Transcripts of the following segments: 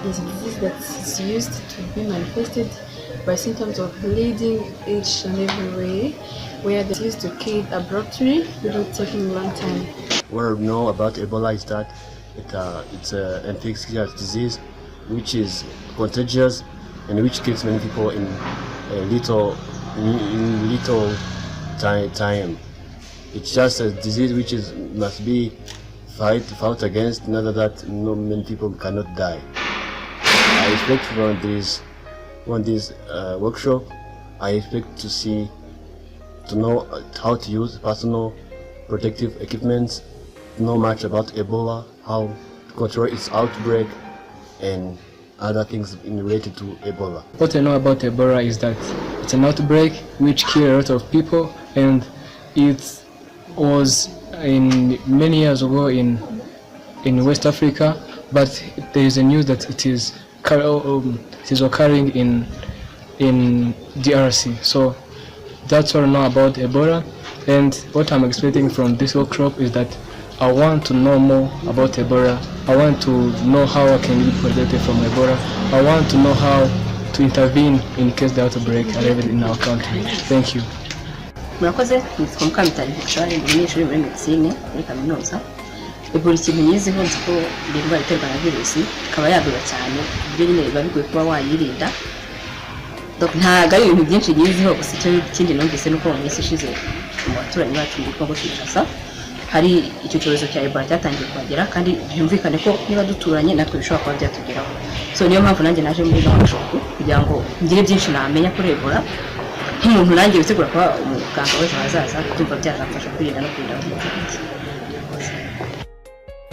is a disease that is used to be manifested by symptoms of bleeding each and every way, where they used to kill abruptly without taking a long time. What we know about Ebola is that it's an infectious disease which is contagious and which kills many people in little time. It's just a disease which must be fought against in order that many people cannot die. I expect from this workshop, I expect to know how to use personal protective equipment, know much about Ebola, how to control its outbreak, and other things related to Ebola. What I know about Ebola is that it's an outbreak which killed a lot of people, and it was in many years ago in West Africa, but there is a news that it is occurring in DRC. So that's what I know about Ebola, and what I'm expecting from this workshop is that I want to know more about Ebola. I want to know how I can be protected from Ebola. I want to know how to intervene in case the outbreak arrives in our country. Thank you. Murakoze, nitwa Mukamitari Victoire, umunyeshuri muri medicine muri kaminuza. Ebola ikintu nyiziho nzi ko ni indwara iterwa na virusi, ikaba yandura cyane, ibyo nyine biba bigoye kuba wayirinda. Ntabwo ari ibintu byinshi nyiziho, gusa ikindi numvise nuko mu minsi ishize mu baturanyi bacu muri Kongo Kinshasa hari icyo cyorezo cya Ebola cyatangiye kuhagera, kandi byumvikane ko niba duturanye natwe bishobora kuba byatugeraho. So niyo mpamvu nanjye naje muri workshop kugira ngo ngire byinshi namenya kuri Ebola, nk'umuntu nanjye witegura kuba umuganga w'ejo hazaza, kumva byazamfasha kwirinda no kwirinda ubuzima.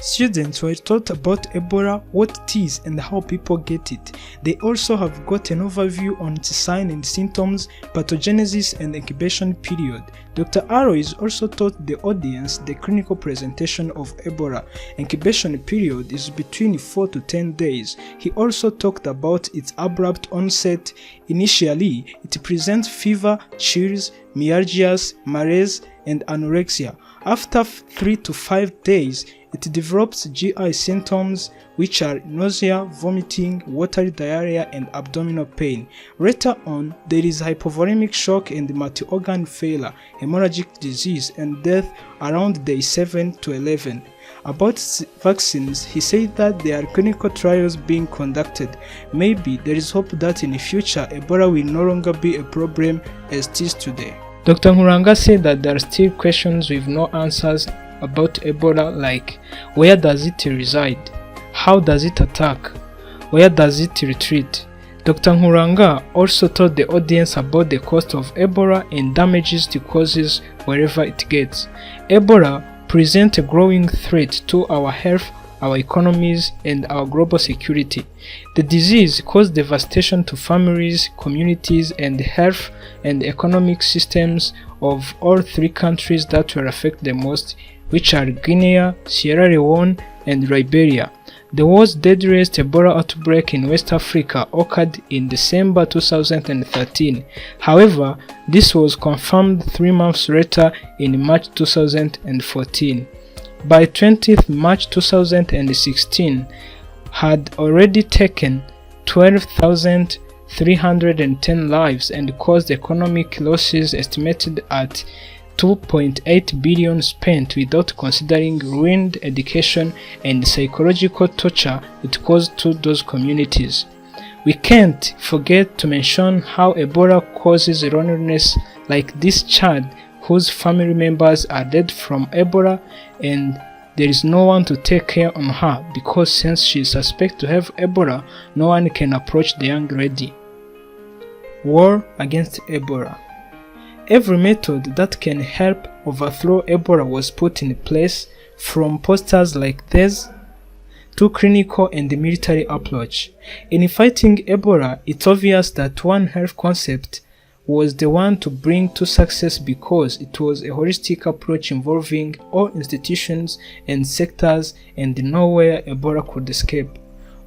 Students were taught about Ebola, what it is and how people get it. They also have got an overview on its signs and symptoms, pathogenesis and incubation period. Dr. Arrow is also taught the audience the clinical presentation of Ebola. Incubation period is between 4 to 10 days. He also talked about its abrupt onset. Initially, it presents fever, chills, myalgias, malaise, and anorexia. After 3 to 5 days, it develops GI symptoms, which are nausea, vomiting, watery diarrhea, and abdominal pain. Later on, there is hypovolemic shock and multi-organ failure, hemorrhagic disease, and death around day 7 to 11. About vaccines, he said that there are clinical trials being conducted. Maybe there is hope that in the future, Ebola will no longer be a problem as it is today. Dr. Nkuranga said that there are still questions with no answers about Ebola, like where does it reside, how does it attack, where does it retreat. Dr. Nkuranga also told the audience about the cost of Ebola and damages it causes wherever it gets. Ebola presents a growing threat to our health, our economies, and our global security. The disease caused devastation to families, communities, and the health and economic systems of all three countries that were affected the most, which are Guinea, Sierra Leone, and Liberia. The world's deadliest Ebola outbreak in West Africa occurred in December 2013. However, this was confirmed 3 months later in March 2014. By 20th March 2016, had already taken 12,310 lives and caused economic losses estimated at 2.8 billion spent, without considering ruined education and psychological torture it caused to those communities. We can't forget to mention how Ebola causes loneliness, like this child whose family members are dead from Ebola and there is no one to take care on her, because since she is suspected to have Ebola, no one can approach the young lady. War against Ebola. Every method that can help overthrow Ebola was put in place, from posters like this to clinical and military approach. In fighting Ebola, it's obvious that one health concept was the one to bring to success, because it was a holistic approach involving all institutions and sectors, and nowhere Ebola could escape.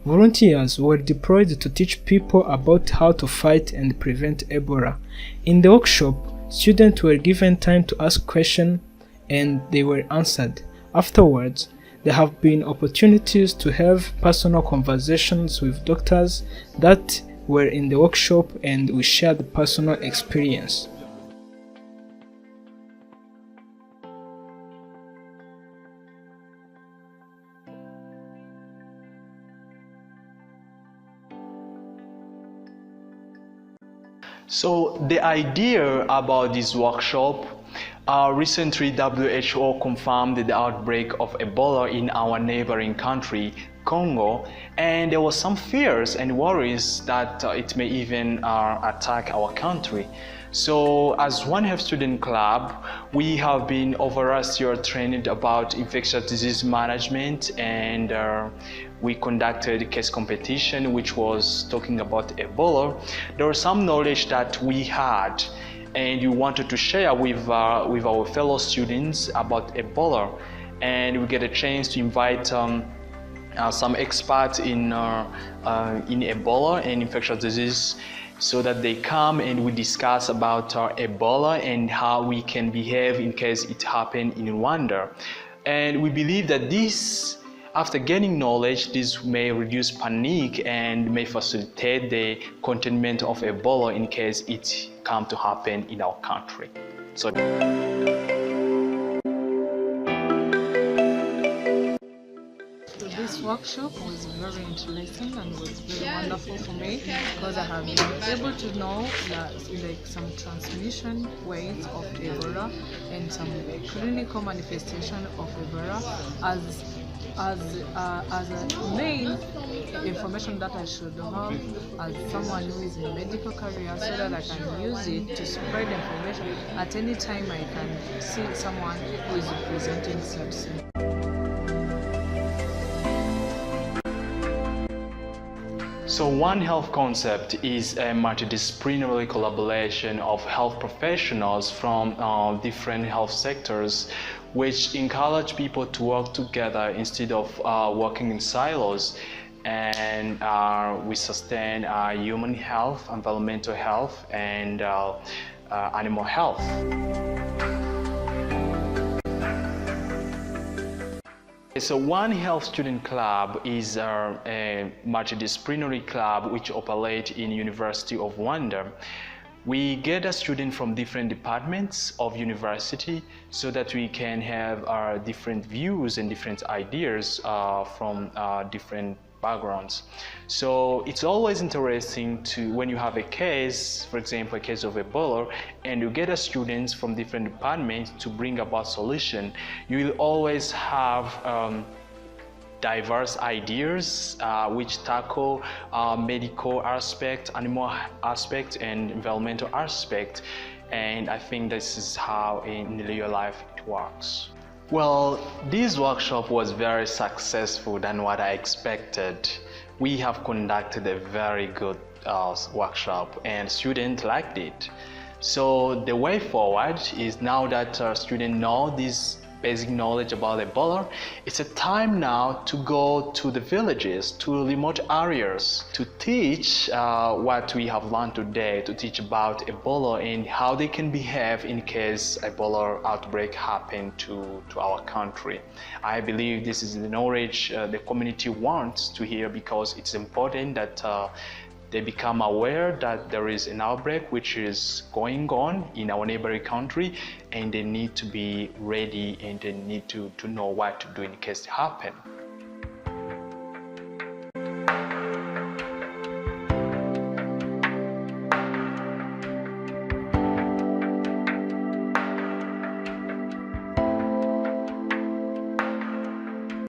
Volunteers were deployed to teach people about how to fight and prevent Ebola. In the workshop, students were given time to ask questions and they were answered. Afterwards, There have been opportunities to have personal conversations with doctors that were in the workshop, and we shared personal experience. So the idea about this workshop, recently WHO confirmed the outbreak of Ebola in our neighboring country, Congo, and there was some fears and worries that it may even attack our country. So as One Health Student Club, we have been over last year trained about infectious disease management, and we conducted a case competition which was talking about Ebola. There was some knowledge that we had and we wanted to share with our fellow students about Ebola, and we get a chance to invite some experts in Ebola and infectious disease, so that they come and we discuss about Ebola and how we can behave in case it happened in Rwanda. And we believe that this, after gaining knowledge, this may reduce panic and may facilitate the containment of Ebola in case it come to happen in our country. So this workshop was very interesting and was very wonderful for me, because I have been able to know like some transmission ways of Ebola and some clinical manifestation of Ebola as a main information that I should have as someone who is in medical career, so that I can use it to spread information at any time I can see someone who is presenting such symptoms. So One Health concept is a multidisciplinary collaboration of health professionals from different health sectors, which encourage people to work together instead of working in silos, and we sustain human health, environmental health, and animal health. So One Health Student Club is a multidisciplinary club which operates in University of Rwanda. We gather students from different departments of university so that we can have different views and different ideas from different backgrounds. So it's always interesting to, when you have a case, for example, a case of Ebola, and you gather students from different departments to bring about solution, you will always have diverse ideas which tackle medical aspect, animal aspect, and environmental aspect. And I think this is how in real life it works. Well, this workshop was very successful than what I expected. We have conducted a very good workshop and students liked it. So the way forward is, now that students know this basic knowledge about Ebola, it's a time now to go to the villages, to remote areas, to teach what we have learned today, to teach about Ebola and how they can behave in case Ebola outbreak happen to our country. I believe this is the knowledge the community wants to hear, because it's important that they become aware that there is an outbreak which is going on in our neighboring country, and they need to be ready and they need to know what to do in case it happens.